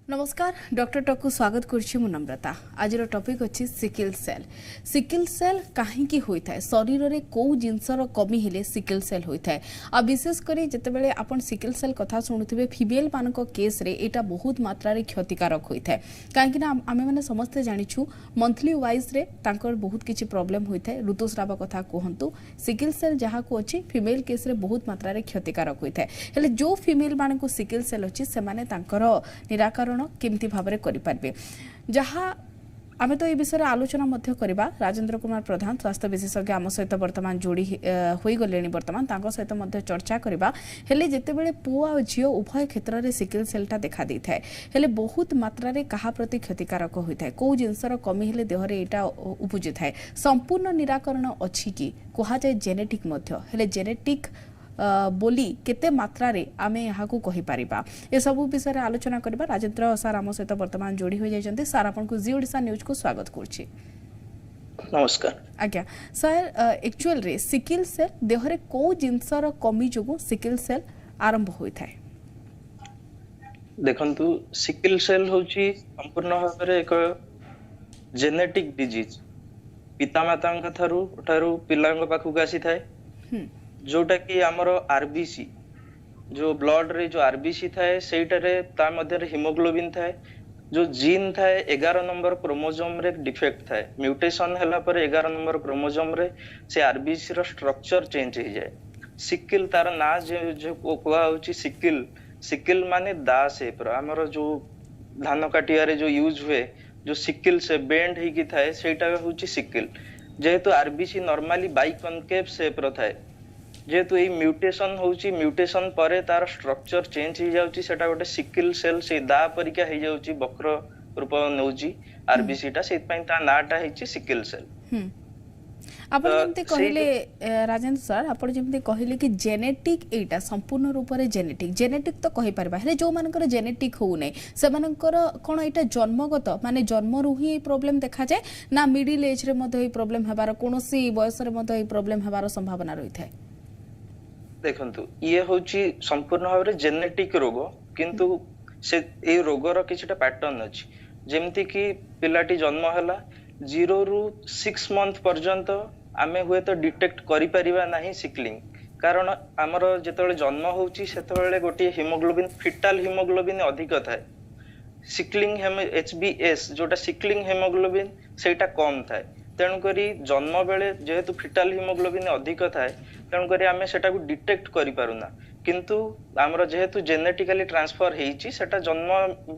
नमस्कार doctor talk को स्वागत करछि मु नम्रता। आज टॉपिक अछि सिकल सेल। सिकल सेल काहेकि होइथाय शरीर रे को जिंसर कमी हेले सिकल सेल होइथाय आ विशेष करी जतेबेले आपण सिकल सेल कथा सुनुथिबे फीमेल मानको केस रे एटा बहुत मात्रा रे क्षतिकारक होइथाय काहेकि ना आमे माने समस्त जानिछु मंथली वाइज रे तांकर बहुत किछि प्रॉब्लम होइथाय ऋतुस्राव कथा कहंतु सिकल सेल जहा को अछि फीमेल केस रे बहुत मात्रा रे क्षतिकारक होइथाय हेले जो फीमेल मानको सिकल सेल अछि से माने तांकर निराकरण केमती भाबरे करि पारबे जहा आमे तो ए विषय आलोचना मध्य करबा। राजेंद्र कुमार प्रधान स्वास्थ्य विशेषज्ञ आम सहित वर्तमान जोड़ी होई गलेनी वर्तमान तांको सहित मध्य चर्चा करबा। हेले जेते बेले पुआ और झियो उभय क्षेत्र रे सिकल सेलटा देखा दै थाए हेले बहुत मात्रा रे कहा प्रति क्षतिकारक होई थाए को जिंसर कमी हेले देह रे एटा उपजि थाए संपूर्ण निराकरण अछि कि कोहा जाय जेनेटिक मध्य हेले जेनेटिक बोली केते मात्रा रे आमे यहाँ को कहि परिबा ए सब विषय आलोचना करबा। राजेंद्र सर आम सहित वर्तमान जोड़ी हो जाइछन्ते सर आपन को जी ओडिसा न्यूज को स्वागत करछि। नमस्कार आज्ञा सर एक्चुअल रे सिकल सेल देह रे को जिंसर कमी जोगु सिकल सेल आरंभ होई थाए। देखंतु सिकल सेल होची संपूर्ण भाव रे एक जेनेटिक डिजीज पितामाता थारू पिलांग पाखु आसी थाए जोटा कि आमर आरबीसी जो ब्लड रे जो आरबीसी थाए सेटारे ता मध्य रे हिमोग्लोबिन थाए जो जीन थाए 11 नंबर क्रोमोसोम रे डिफेक्ट थाए म्यूटेशन हला पर 11 नंबर क्रोमोसोम रे से आरबीसी रो स्ट्रक्चर चेंज हो जाए। सिकल तार ना जो कोआ होची सिकल माने दा शेप रो हमर जो धान काटिया रे जो यूज हुए जो सिकल से बेंड ही की थाए सेटा होची सिकल जेहेतु आरबीसी नॉर्मली बाइकॉनकेव शेप रो थाए जेहेतु ये म्यूटेशन होची म्यूटेशन परे तार स्ट्रक्चर चेंज हो जाउची सेटा गोटे सिकल सेल से दा परिका हो जाउची वक्र रूप नउची आरबीसी टा सेत पई ता नाटा हेची सिकल सेल। आपण जेमते कहिले राजेंद्र सर आपण जेमते कहिले कि जेनेटिक एटा संपूर्ण रूप रे जेनेटिक तो कहि परबा हेले जो मानकर जेनेटिक हो नै से मानकर कोन एटा जन्मगत माने जन्म रु ही प्रॉब्लम देखा जाय ना मिडिल एज रे मधे ही प्रॉब्लम हेबार कोनोसी बयस रे मधे ही प्रॉब्लम हेबार संभावना रही थाए। देखंतु ये होची संपूर्ण भाव रे जेनेटिक रोग किंतु से ए रोगर किछटा पैटर्न अछि जेमति कि पिलाटी जन्म हला 0 रु 6 मंथ पर्यंत आमे हुए तो डिटेक्ट करि परिबा नाही सिकलिंग कारण हमर जेतेबेले जन्म होची सेतेबेले गोटी हिमोग्लोबिन फिटल हिमोग्लोबिन अधिक थाए सिकलिंग एचबीएस जोटा सिकलिंग हिमोग्लोबिन सेटा कम थाए तेणु करी जन्म बेले जेहेतु फिटल हिमोग्लोबिन अधिक थाए तेणु करी आमे सेटा को डिटेक्ट करि पारुना किंतु हमर जेहेतु जेनेटिकली ट्रांसफर हेची सेटा जन्म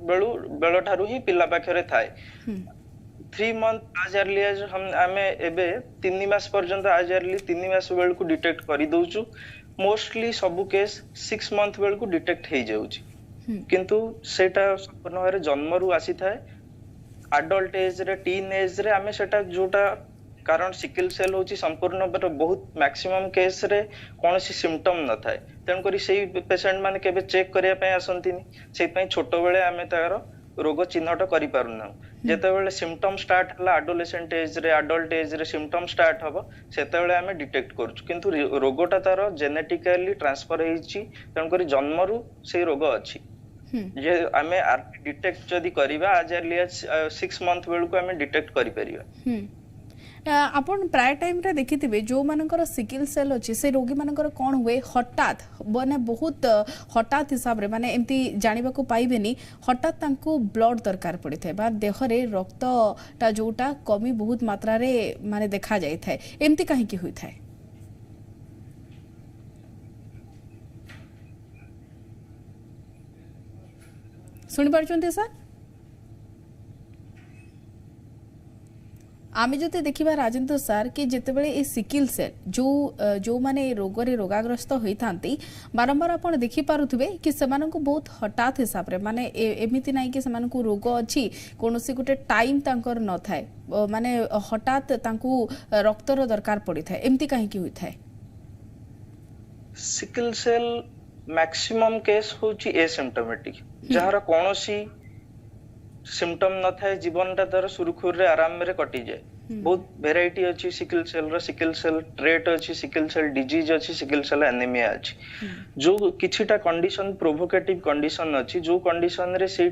बेलो ठारू ही पिला पाखरे थाए 3 मंथ आज अर्ली एज हम आमे एबे 3 मास पर्यंत आज अर्ली 3 मास बेल को डिटेक्ट करि दोछु मोस्टली सब केस 6 मंथ बेल को डिटेक्ट हे जाउची किंतु सेटा संपूर्ण भारे जन्म रु आसी थाए एडल्ट एज रे टीन एज रे आमे सेटा जोटा कारण सिकल सेल होची संपूर्ण बहुत मैक्सिमम केस रे कोनोसी सिम्पटम न थाए तेन करी सेही पेशेंट माने केबे चेक करिया पय आसंतिनी सेही पय छोटो बेले आमे तार रोग चिन्हट करि पारुना जेते बेले सिम्पटम स्टार्ट हला एडोलेसेंट एज रे एडल्ट एज रे सिम्पटम स्टार्ट हबो सेते बेले आमे डिटेक्ट करछु किंतु रोगटा तार जेनेटिकली ट्रांसफर हेची तेन करी जन्मरु से रोग अछि जे आमे डिटेक्ट जदी करिबा आज अर्ली 6 मंथ बेल को आमे डिटेक्ट करि परिबा। आपण प्राय टाइम रे देखिथिबे जो मानकर सिकल सेल अछि से रोगी मानकर कोन हुए हठात बने बहुत हठात हिसाब रे माने एमती जानिबा को पाइबेनी हठात तांको ब्लड दरकार पड़े थे बा देह रे रक्त ता जोटा कमी बहुत मात्रा रे माने देखा जाय थाए एमती काहे की होई थाए। सुनि पारछन्ते सर आमे जो देखिबा राजेंद्र सर कि जेतेबेले ए सिकल सेल जो माने रोग रे रोगाग्रस्त होई थांती बारंबार आपण देखि पारुथबे कि सेमान को बहुत हठात हिसाब रे माने एमिति नाही कि सेमान को रोग अछि कोनोसी गुटे टाइम तांकर न थाए माने हठात तांकू रक्तर दरकार पड़ी थाए एमिति काहे की होई थाए। सिकल सेल मैक्सिमम केस होची एसिम्प्टोमेटिक जहार कोनोसी सिम्पटम न थाए जीवनटा तार सुरखुर रे आराम रे कटि जाए बहुत वेराइटी अछि सिकल सेल ट्रेट अछि सिकल सेल डिजीज अछि सिकल सेल एनीमिया अछि जो किछिटा कंडीशन प्रोवोकेटिव कंडीशन अछि जो कंडीशन रे से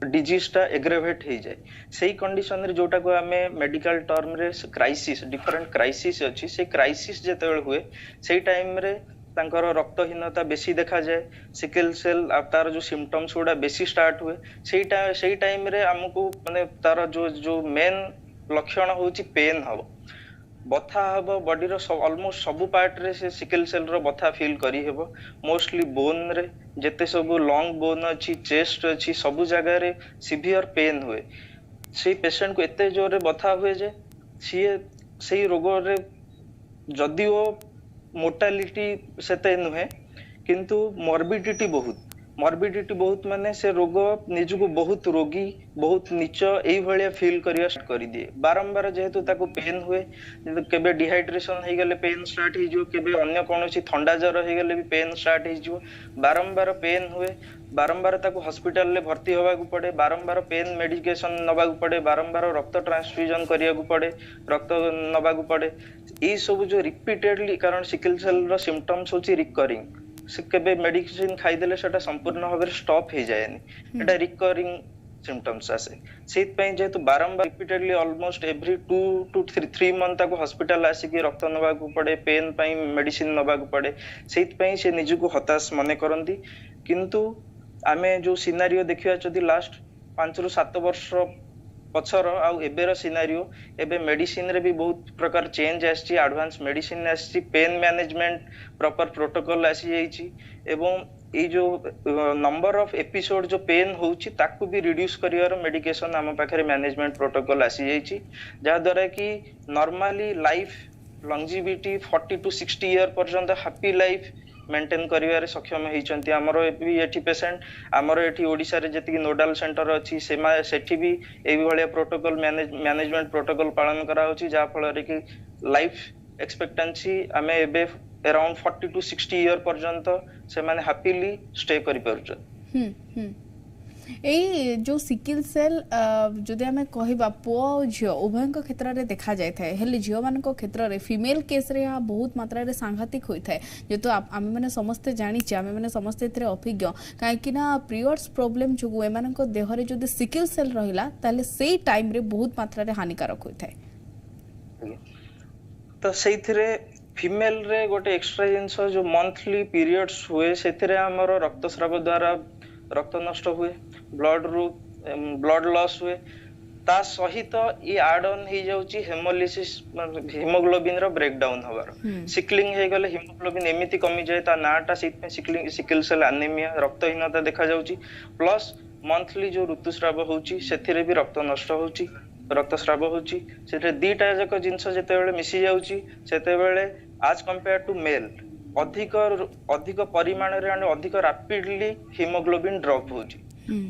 डिजीज टा एग्रेवेट हो जाए सेही कंडीशन रे जोटा को आमे मेडिकल टर्म रे क्राइसिस डिफरेंट क्राइसिस अछि से क्राइसिस जेतेबेल हुए सेही टाइम रे तांकर रक्तहीनता बेसी देखा जाए सिकल सेल तार जो सिम्पटम्स गुड़ा बेसी स्टार्ट हुए सेही टाइम रे हमको माने तार जो जो मेन लक्षण होची पेन हबो बथा हबो बॉडी रो ऑलमोस्ट सब पार्ट रे से सिकल सेल रो बथा फील करी हेबो मोस्टली बोन रे जेते सब लॉन्ग बोन अछि चेस्ट अछि सब जगह रे सिवियर पेन हुए से पेशेंट को एते जोरे बथा हुए जे से रोग रे जदिओ मोर्टालिटी सेते नुहे किंतु मॉर्बिडिटी बहुत माने से रोग निजको बहुत रोगी बहुत नीच एई भलिया फील करिया स्टार्ट करि दिए बारंबार जेहेतु ताको पेन हुए केबे डिहाइड्रेशन हे गेले पेन स्टार्ट हे जो केबे अन्य कोनोसी ठंडा ज्वर हे गेले भी पेन स्टार्ट हे जो बारंबार पेन हुए बारंबार ताको हॉस्पिटल ले भर्ती होबा को पड़े बारंबार पेन मेडिकेशन नबा को पड़े बारंबार रक्त ट्रांसफ्यूजन करिया को पड़े रक्त नबा को पड़े ई सब जो रिपीटेडली कारण सिकल सेल रो सिम्पटम्स होची रिकरिंग से केबे मेडिसिन खाई देले सेटा संपूर्ण भाव स्टॉप हो जाएनी एटा रिकरिंग सिम्पटम्स आसे सेत पई जेतु बारंबार repeatedly almost every 2 to 3 month को हॉस्पिटल आसी कि रक्त नबा को पड़े पेन पई मेडिसिन नबा को पड़े सेत पई से निजु को हताश मने करंती किंतु आमे जो सिनारियो देखिया जदी लास्ट 5 ରୁ 7 वर्ष पछर आउ एबेर सिनारियो एबे मेडिसिन रे भी बहुत प्रकार चेंज आछि एडवांस मेडिसिन आछि पेन मैनेजमेंट प्रॉपर प्रोटोकॉल आछि जाइछि एवं ए जो नंबर ऑफ एपिसोड जो पेन होउछि ताकू भी रिड्यूस करियर मेडिकेशन हम पाखरे मैनेजमेंट प्रोटोकॉल आछि जाइछि जा द्वारा कि normally life longevity 40 to 60 year पर्यंत हैप्पी लाइफ मेंटेन करिवारे सक्षम हेइचंती हमरो भी एठी पेशेंट हमरो एठी ओडिसा रे जति नोडल सेंटर अछि सेठी भी एही भलिया प्रोटोकॉल मैनेजमेंट प्रोटोकॉल पालन करा होछि जा फल रे कि लाइफ एक्सपेक्टेंसी हमें एबे अराउंड 40 to 60 ईयर पर्यंत से माने हैप्पीली स्टे करि परछ एई जो सिकल सेल जदि आमे कहबा पुआ और झियो उभय क्षेत्र में देखा जाए था हेले झियो मान क्षेत्र में फीमेल केस रे यहाँ बहुत मात्रा रे सांघातिक होता है जेहेतु आम मैंने समस्ते जाचे आम मैंने समस्ते अभिज्ञ कहीं पीरियड्स प्रोब्लेम जो एम देहरे जो सिकल सेल रहा ताले से टाइम रे बहुत मात्रा रे हानिकारक होता है तो सेइथिरे फीमेल रे गोटे एक्स्ट्रा जिंस जो मंथली पीरियड्स हुए सेथिरे हमर रक्तस्राव द्वारा रक्त नष्ट हुए ब्लड लॉस हुए ता सहित ये एड ऑन हो जाउची हेमोलिसिस हीमोग्लोबिन रो ब्रेकडाउन हबार सिकलिंग हे गले हीमोग्लोबिन एमिति कमी जाए ता नाटा सित में सिकल सेल एनीमिया रक्तहीनता देखा जाउची प्लस मंथली जो ऋतुस्राव होउची सेथिरे भी रक्त नष्ट होउची रक्तस्राव होउची सेथे दीटा जक जिंस जेते बेले मिसी जाउची सेते बेले आज कंपेयर टू मेल अधिक परिमाण रे अधिक रैपिडली हीमोग्लोबिन ड्रॉप होउची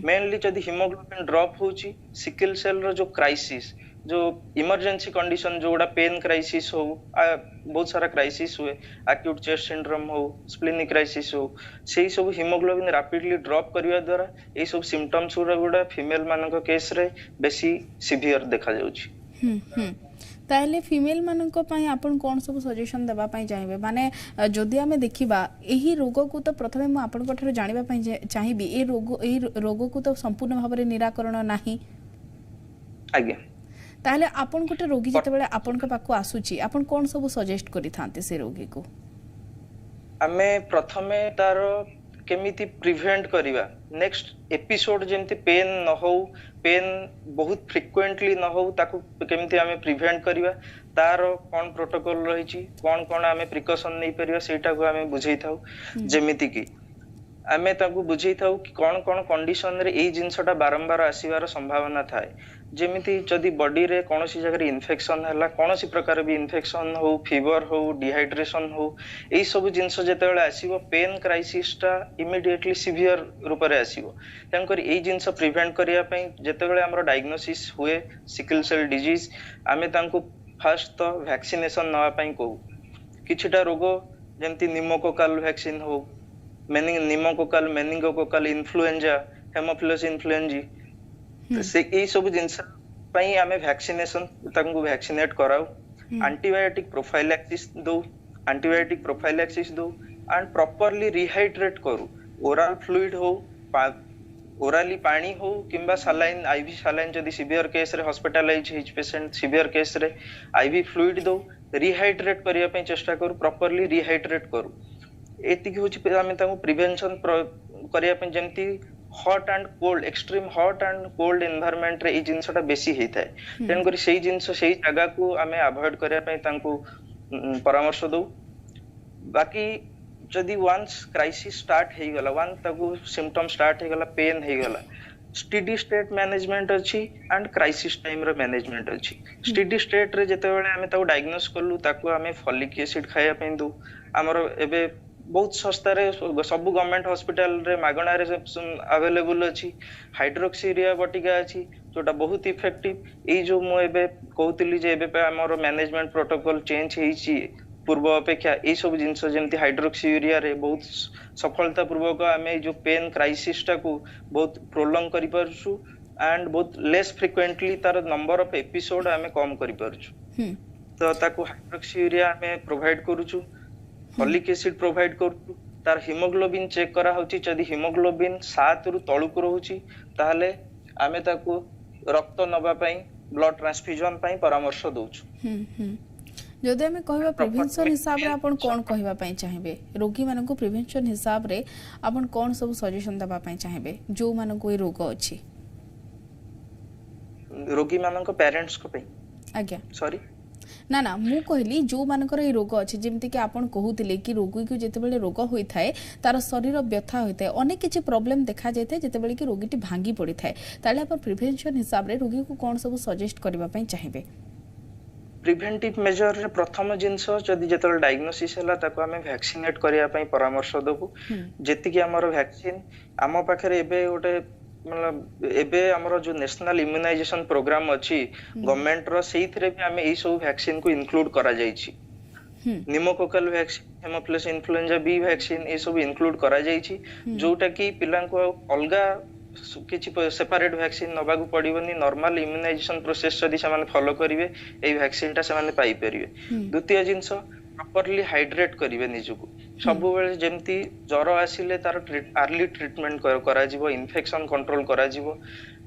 मेनली जदी हीमोग्लोबिन ड्रॉप होउची सिकल सेल रो जो क्राइसिस जो इमरजेंसी कंडीशन जोड़ा पेन क्राइसिस हो बहुत सारा क्राइसिस हुए एक्यूट चेस्ट सिंड्रोम हो स्प्लिनिक क्राइसिस हो सेही सब हीमोग्लोबिन रैपिडली ड्रॉप करिया द्वारा ए सब सिम्पटम्स गुड़ा फीमेल मानक केस रे बेसी सिवियर देखा जाउची ताहले फीमेल मानक पई आपण कोन सब सजेशन देबा पई चाहिबे माने जदि हमें देखिबा एही रोग को तो प्रथमे म आपण कोठर जानिबा पई चाहिबी ए रोग को तो संपूर्ण भाबरे निराकरण नाही आज्ञा ताहले आपण कोठे रोगी जते बेले आपण के पाको आसुची आपण कोन सब सजेस्ट करि थांते से रोगी को हमें प्रथमे तारो केमिति प्रिवेंट करिवा नेक्स्ट एपिसोड जेमति पेन न हो पेन बहुत फ्रीक्वेंटली न हो ताकू केमिति हमें प्रिवेंट करिवा तार कोन प्रोटोकॉल रही छी कोन कोन हमें प्रिकॉशन नै परिवा सेटा को हमें बुझै थाउ जेमिति की हमें ताकू बुझै थाउ कि कोन कोन कंडीशन रे एई जिंसटा बारंबार आसीबार संभावना थाए जेमिति जदी बॉडी रे कोनोसी जगह इन्फेक्शन हला कोनोसी प्रकार भी इन्फेक्शन हो फीवर हो डिहाइड्रेशन हो एई सब जिंस जेते बेले आसीबो पेन क्राइसिस टा इमीडिएटली सिवियर रूप रे आसीबो तंकर एई जिंस प्रिवेंट करिया पई जेते बेले हमर डायग्नोसिस हुए सिकल सेल डिजीज आमे तांको फर्स्ट तो वैक्सीनेशन नवा पई को किछटा रोग जेमति निमोकोकल वैक्सीन हो pneumococcal meningococcal influenza Haemophilus influenzae से ए सब जिंस पई आमे वैक्सीनेशन तांको वैक्सीनेट कराउ एंटीबायोटिक प्रोफाइलैक्सिस दो एंड प्रॉपर्ली रिहाइड्रेट करू ओरल फ्लूइड हो ओराली पानी हो किंबा सालाइन आईवी सालाइन जदी सिवियर केस रे hospitalise his patient severe case रे आईवी फ्लूइड दो रिहाइड्रेट करिया पई चेष्टा करू प्रॉपर्ली रिहाइड्रेट करू एति की होची आमे ताको प्रिवेंशन करिया पई जेंति hot and cold extreme hot and cold environment रे ई जिंसटा बेसी हेइ थाए तेन करी सेही जिंस सेही जगह को आमे अवॉइड करिया पई तांको परामर्श दो बाकी जदी वंस क्राइसिस स्टार्ट हे गला वन ताको सिम्पटम स्टार्ट हे गला पेन हे गला स्टेडी स्टेट मैनेजमेंट अछि एंड क्राइसिस टाइम रो मैनेजमेंट अछि स्टेडी स्टेट रे जते बेले आमे ताको डायग्नोस करलु ताको आमे फॉलिक एसिड खाया पे दो हमरो एबे बहुत सस्ता रे सब गवर्नमेंट हॉस्पिटल रे मागणा रे अवेलेबल अछि हाइड्रोक्सीरिया बटिका अछि जोटा बहुत इफेक्टिव ए जो मो एबे कहउतली जे एबे पे हमरो मैनेजमेंट प्रोटोकॉल चेंज हेछि पूर्व अपेक्षा ए सब जिंस जेंति हाइड्रोक्सीरिया रे बहुत सफलता पूर्वक आमे जो पेन क्राइसिस टा को बहुत प्रोलॉन्ग करि परछु एंड बहुत लेस फ्रीक्वेंटली तार नंबर ऑफ एपिसोड आमे कम करि परछु तो ताको हाइड्रोक्सीरिया आमे प्रोवाइड करूछु फॉलिक एसिड प्रोवाइड करू तार हीमोग्लोबिन चेक करा होची जदी हीमोग्लोबिन 7 रु तळुक रहूची ताहले आमे ताको रक्त नबा पई ब्लड ट्रांसफ्यूजन पई परामर्श दोछु जदि आम कहबा प्रिवेंशन हिसाब रे आपण कोन कहबा पई चाहबे रोगी मानन को प्रिवेंशन हिसाब रे आपण कोन सब सजेशन दबा पई चाहबे जो मानन को ए रोग अछि रोगी मानन को पेरेंट्स को पई आज्ञा सॉरी ना ना मु कहली जो मानकर ए रोग अछि जेमति कि आपण कहउतिले कि रोगी को जेते बेले रोग होई थाए तार शरीर व्यथा होई थाए अनेक किछि प्रॉब्लम देखा जाय थाए जेते बेले कि रोगीटी भांगी पड़ी थाए ताले आपण प्रिवेंशन हिसाब रे रोगी को कोन सब सजेस्ट करबा पई चाहबे प्रिवेंटिव मेजर रे प्रथम जिंस जदी जेतल डायग्नोसिस हला ताको हमें वैक्सीनेट करिया पई परामर्श देबु जेति कि हमर वैक्सीन आम पाखरे एबे ओटे मतलब एबे हमर जो नेशनल इम्यूनाइजेशन प्रोग्राम अछि गवर्नमेंट रो सेइथरे भी हमें ए सब वैक्सीन को इंक्लूड करा जाई छी pneumococcal vaccine haemophilus influenza B vaccine ए सब इंक्लूड करा जाई छी जोटा कि पिलां को अलगा किछि सेपरेट वैक्सीन नबागु पड़िबनी नॉर्मल इम्यूनाइजेशन प्रोसेस जदी समान फॉलो करिवे ए वैक्सीन ता समान पाई परिवे द्वितीय जिंस प्रॉपर्ली हाइड्रेट करिवे निजुको सब बेले जेमति ज्वर आसिले तार अर्ली ट्रीटमेंट करा जिवो इन्फेक्शन कंट्रोल करा जिवो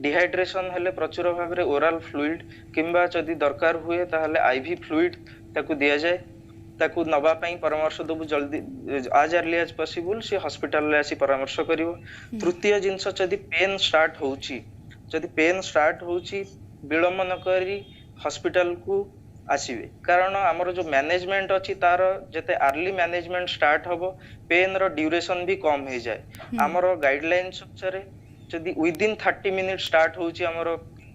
डिहाइड्रेशन हेले प्रचुर भाव रे ओरल फ्लूइड किंबा जदी दरकार हुए ताहले आईवी फ्लूइड ताकू दिया जाय ताकू नबा पई परामर्श दबु जल्दी आज अर्ली एज पॉसिबल से हॉस्पिटल ले आसी परामर्श करिवो तृतीय जिंस जदी पेन स्टार्ट होउची विलंब न करी हॉस्पिटल को आसीबे कारण हमर जो मैनेजमेंट अछि तार जते अर्ली मैनेजमेंट स्टार्ट होबो पेन रो ड्यूरेशन भी कम हे जाय हमर गाइडलाइंस अनुसार जदी विद इन 30 मिनिट स्टार्ट होउची हमर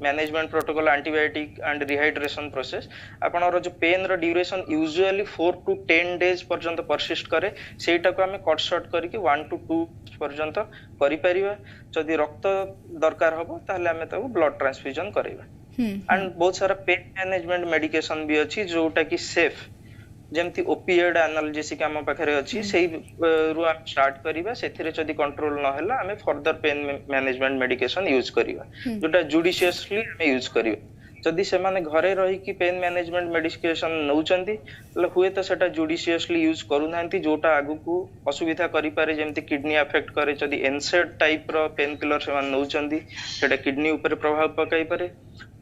management protocol antibiotic and rehydration process आपनर जो पेन रो ड्यूरेशन यूजुअली 4 टू 10 डेज पर्यंत परसिस्ट करे सेटा को हमें कट शॉर्ट करके 1 टू 2 पर्यंत करि परिबा जदी रक्त दरकार होबो ताहले हमें ताको ब्लड ट्रांसफ्यूजन करैबा एंड बहुत सारा पेन मैनेजमेंट मेडिकेशन भी अछि जोटा कि सेफ जेमति ओपिएड एनाल्जेसिक हम पाखरे अछि सेही रु हम स्टार्ट करिबा सेथिरे जदी कंट्रोल न होला हमें further pain management medication use करिबा जोटा जुडिशियसली हमें यूज करिबा जदी से माने घरे रही कि पेन मैनेजमेंट मेडिकेशन नउचंती ल हुए त सेटा जुडिशियसली यूज करू नांती जोटा आगु को असुविधा करि पारे जेमति किडनी अफेक्ट करे जदी एनसेड टाइप रो पेन किलर से मान नउचंती सेटा किडनी ऊपर प्रभाव पकाई पारे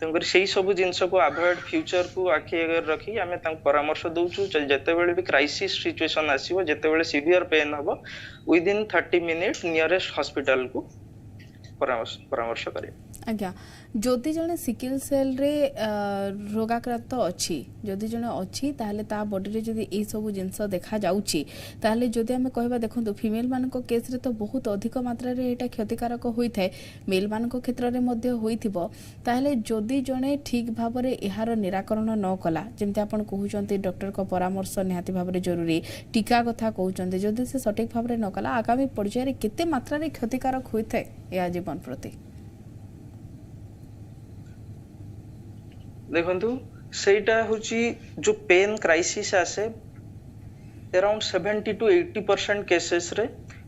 तंकर सेही सब जिंस को अवॉइड फ्यूचर को आखि अगर रखी हमें तंग परामर्श दोछु जते बेले भी क्राइसिस सिचुएशन आसीबो जते बेले सीवियर पेन हबो with in 30 minute nearest hospital को परामर्श करे आज्ञा जदि जने सिकल सेल रे रोगाक्रांत अछि जदि जने अछि ताहले ता बॉडी रे जदि ए सब जिंस देखा जाउची ताहले जदि हमें कहबा देखंतु फीमेल मान को केस रे तो बहुत अधिक मात्रा रे एटा क्षतिकारक होई थाए मेल मान को क्षेत्र रे मध्ये होईथिबो ताहले जदि जने ठीक भाव रे एहार निराकरण न कला जेमते आपण कहउचंती डॉक्टर को परामर्श निहाती भाव रे जरूरी टीका कथा कहउचंती जदि से सटीक भाव रे न कला आगामी पर्याय रे केते मात्रा रे क्षतिकारक होई थाए या जीवन प्रति देखंतु सेटा होची जो पेन क्राइसिस आसे अराउंड 70 टू 80% केसेस रे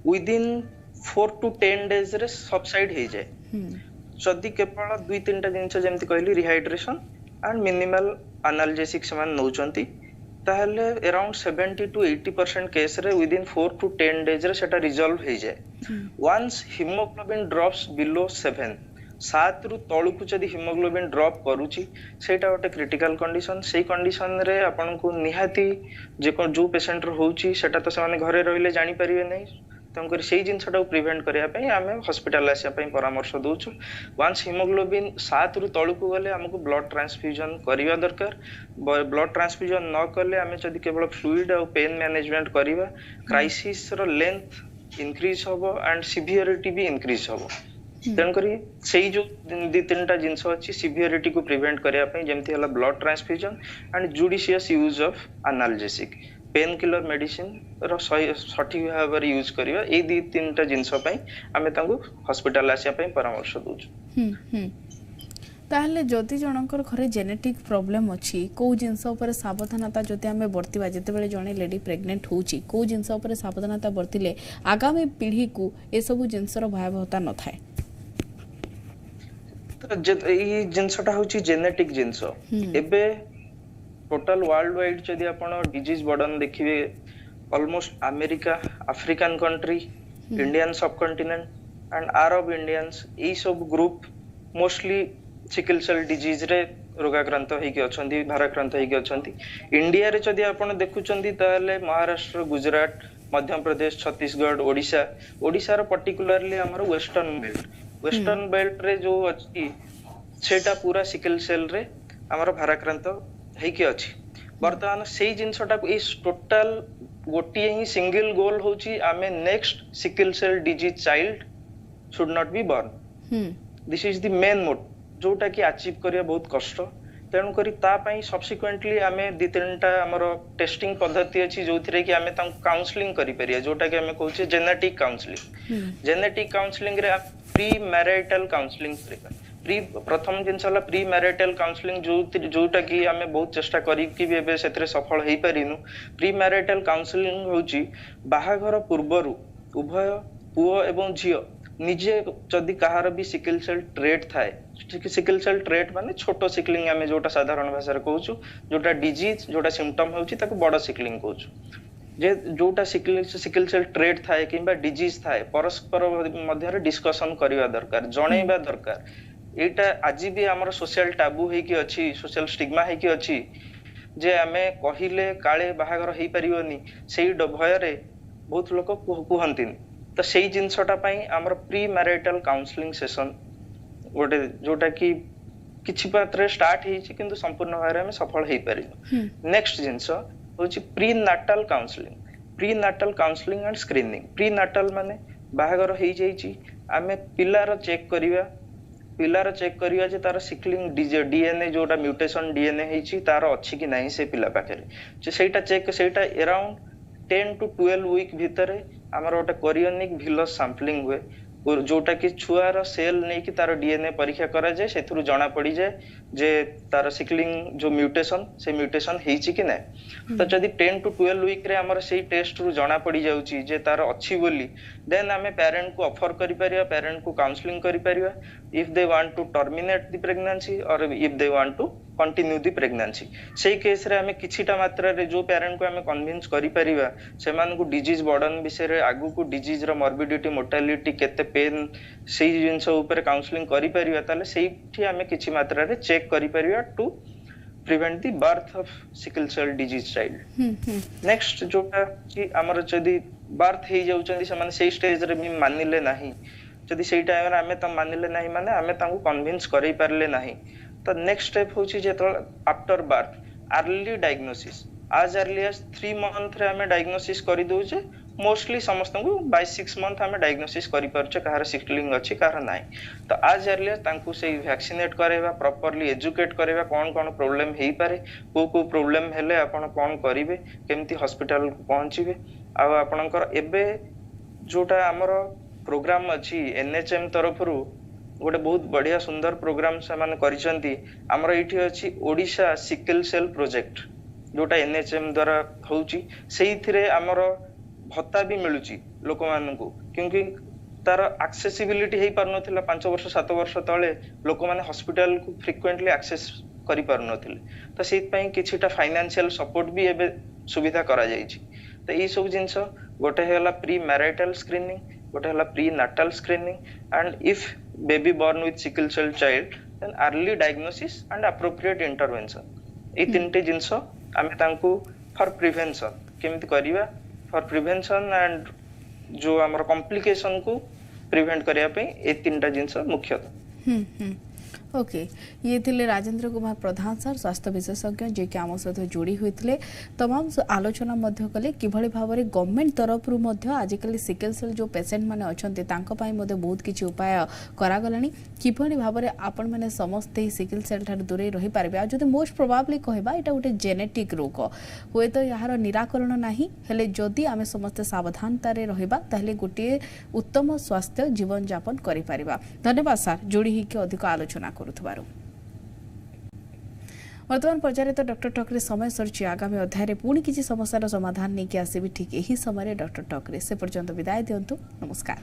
विद इन 4 टू 10 डेज रे सबसाइड हे जाय जदी केवल 2-3 टा जिंस जेमति कहली रिहाइड्रेशन एंड मिनिमल एनाल्जेसिक समान नउचंती ताहले अराउंड 70 to 80% केस रे विदिन 4 to 10 डेज रे सेटा रिजॉल्व हो जाए। वंस हिमोग्लोबिन ड्रॉप्स बिलो 7 सात रु तळुकु जदि हिमोग्लोबिन ड्रॉप करूची सेटा गोटे क्रिटिकल कंडीशन। सेही कंडीशन रे आपन को निहाती जो पेशेंट रो होची सेटा तो से घरे रहिले जानि परिबे नै, तेणुकर से जिनसा प्रिभेन्ट करने आम हस्पिटाल आसापी परामर्श दौचु। वंस हिमोग्लोबिन 7 रु तलू गले आमको ब्लड ट्रांसफ्यूजन करवा दरकार। ब्लड ट्रांसफ्यूजन न कले आम जदि केवल फ्लूइड और पेन मैनेजमेंट करवा क्राइसिस रो लेंथ इंक्रीज होबो एंड सिवियरिटी भी इंक्रीज होबो। तेणुकर से जो दी तीन टा जिनस अच्छी सिवियरिटी को प्रिभेन्ट करने जमती है blood transfusion and judicious use of analgesic painkiller medicine रो सठिक भाव में यूज करवा। ए दी तीन टा जिनस आम हस्पिटाल आसापी परामर्श दौचु। ताहले जदि जनकर घरे जेनेटिक प्रॉब्लम अछि को जिनस ऊपर सावधानता जदि आमे बर्तिबा जेतेबेले जणे लेडी प्रेग्नेंट होउची को जिनस ऊपर सावधानता बर्तिले आगामी पीढ़ी को ए सब जिनसर भयावहता न थाए। तो ई जिनसटा होची जेनेटिक जिनस। एबे टोटल वर्ल्ड वाइड जदि आपण डिजीज बर्डन देखिबे almost America African country Indian subcontinent and Arab Indians ई सब group mostly sickle cell disease रे रोगाक्रांत होइके अछंती भाराक्रांत होइके अछंती। इंडिया रे जदि आपण देखुचंती ताले महाराष्ट्र गुजरात मध्य प्रदेश छत्तीसगढ़ ओडिशा ओडिशा रो पर्टिकुलरली हमर वेस्टर्न बेल्ट रे जो अछि सेटा पूरा सिकल सेल रे हमर भाराक्रांत होइके अछि। वर्तमान सेही जिनसटा इस टोटल गोटिए ही सिंगल गोल होची आमे next sickle cell disease child should not be born. This is the main mode जोटा कि अचीव करिया बहुत कष्ट। तेणु करी ता पई सब्सिक्वेंटली आमे दी तीनटा हमर टेस्टिंग पद्धति अछि जोथिरे कि आमे तांको काउंसलिंग करि परिया जोटा कि आमे कहूचे जेनेटिक काउंसलिंग। जेनेटिक काउंसलिंग रे प्री मैरिटल काउंसलिंग प्री प्रथम जिनस प्री मैरिटल काउंसलिंग जोटा कि आमे बहुत चेष्टा करी कि भी सेतरे सफल हेई परिनु। प्री मैरिटल काउंसलिंग होची बाहाघर पूर्वरु उभय पुओ एवं झियो निजे जदि कहार भी सिकल सेल ट्रेट थाए सिकल सेल ट्रेट माने छोटो सिकलिंग आमे जोटा साधारण भाषा रे कहूछु जोटा डिजीज जोटा सिम्पटम होची ताको बड़ सिकलिंग कहूछु। जे जोटा सिकल सेल ट्रेट थाए किबा डिजीज थाए परस्पर मध्य रे डिस्कशन करिवा दरकार जणैबा दरकार। एटा आज भी हमर सोशल टाबू है कि अच्छी सोशल स्टिग्मा है कि अच्छी जे आमे कहिले काले बाहागर हेई परियोनी सेही भय रे बहुत लोक कहंतिन। तो सेही जिनसटा पई हमर प्री मैरिटल काउंसलिंग सेशन गोटे जोटा कि किछि पात्रे स्टार्ट हेछि किंतु संपूर्ण भाव में सफल हेई परिनो। नेक्स्ट जिनस होछि prenatal counselling and screening. Prenatal माने बाहागर हेई जाईछि आमे पिलार चेक करिवा जे तार सिकलिंग डीएनए जोटा म्यूटेशन डीएनए हेछि तार अछि कि नाही से पिला पाखरे जे सेटा चेक सेटा अराउंड 10 to 12 वीक भितर हमर गोटे कोरियोनिक विलस सैंपलिंग हुए जोटा कि छुआर सेल नहीं कि तार डीएनए परीक्षा करा जाए सेथुरु जाना पड़ी जाए जे तार सिकलिंग जो म्यूटेशन से म्यूटेशन हेछि कि नै। तो जदि 10 to 12 वीक रे हमर सेही टेस्ट रु जाना पड़ी जाउची जे तार अछि बोली देन हमें पेरेंट को ऑफर करि परिया पेरेंट को काउंसलिंग करि परिया if they want to terminate the pregnancy और if they want to continue the pregnancy. सेही केस रे हमें किछिटा मात्रा रे जो पेरेंट को हमें कन्विंस करि परिबा सेमान को डिजीज बर्डन विषय रे आगु को डिजीज रो मॉर्बिडिटी मोर्टालिटी केते पेन सेही जिंस ऊपर काउंसलिंग करि परिबा ताले सेही हमें किछि मात्रा रे चेक करि परिबा to prevent the birth of sickle cell disease child. Next जोटा कि हमर जदी बर्थ हे जाउचंदी समान सेही स्टेज रे भी मानिले नाही जदी सेही टाइम रे हमें त मानिले नाही माने हमें तांको कन्विंस करै परले नाही। तो नेक्स्ट स्टेप होची जे आफ्टर बर्थ अर्ली डायग्नोसिस आज अर्ली एज 3 मंथ रे हमें डायग्नोसिस करि दोचे मोस्टली समस्त को 6 मंथ हमें डायग्नोसिस करि परचे कहार सिकलिंग अछि कहार नाही। तो आज अर्ली तांको से वैक्सीनेट करेबा प्रॉपर्ली एजुकेट करेबा कोन कोन प्रॉब्लम हेई पारे को प्रॉब्लम हेले आपण कोन करिवे केमती हॉस्पिटल पहुंचीबे आ आपणकर एबे जोटा हमर प्रोग्राम अछि एनएचएम तरफरु गोटे बहुत बढ़िया सुंदर प्रोग्राम से माने करिसंती। हमर एठी अछि ओडिशा सिकल सेल प्रोजेक्ट जोटा एनएचएम द्वारा होउची सेहिथिरे हमर भत्ता भी मिलुची लोक मानकू क्योंकि तार एक्सेसिबिलिटी हेई पार नथिला 5 वर्ष 7 वर्ष तळे लोक माने हॉस्पिटल को फ्रीक्वेंटली एक्सेस करि पारु नथिले तो सेत पई किछिटा फाइनेंशियल सपोर्ट भी एबे सुविधा करा जायछि तो ई सब जिंस गोटे होला प्री मैरिटल स्क्रीनिंग गोटे होला prenatal screening and if baby born with sickle cell child then early diagnosis and appropriate intervention ए तीनटे जिंस आमे तांकू फॉर प्रिवेंशन केमिति करिवा फॉर प्रिवेंशन एंड जो हमर कॉम्प्लिकेशन को प्रिवेंट करिया पे ए तीनटा जिंस मुख्यतः ओके ये थिले राजेंद्र कुमार प्रधान सर स्वास्थ्य विशेषज्ञ जे कि आम सहित जोड़ी होते तमाम आलोचना मध्य कले किभଳି भाବରେ गवर्नमेंट तरफ रु मध्य आजिकल सिकल सेल जो पेशेंट माने अछंते तांको पाई मध्य बहुत किछि उपाय करागलानी किभଳି भाବରେ आपण माने समस्त सिकल सेल ठार दूरे रही पारबे आ जदि मोस्ट प्रोबेबली कहबा एटा उटे जेनेटिक रोग होय तो यार निराकरण नाही हेले जदि आमे समस्त सावधानता रे रहिबा ताहले गोटे उत्तम स्वास्थ्य जीवन यापन करि पारिबा धन्यवाद सर जोड़ी ही के अधिक आलोचना करुथबारु वर्तमान पर्याय तो डॉक्टर टॉक रे समय सरची आगामी अध्याय रे पुणी किछि समस्यार समाधान नै कि आसीबी ठीक एही समय डॉक्टर टॉक रे से पर्यंत विदाय दियंतु नमस्कार।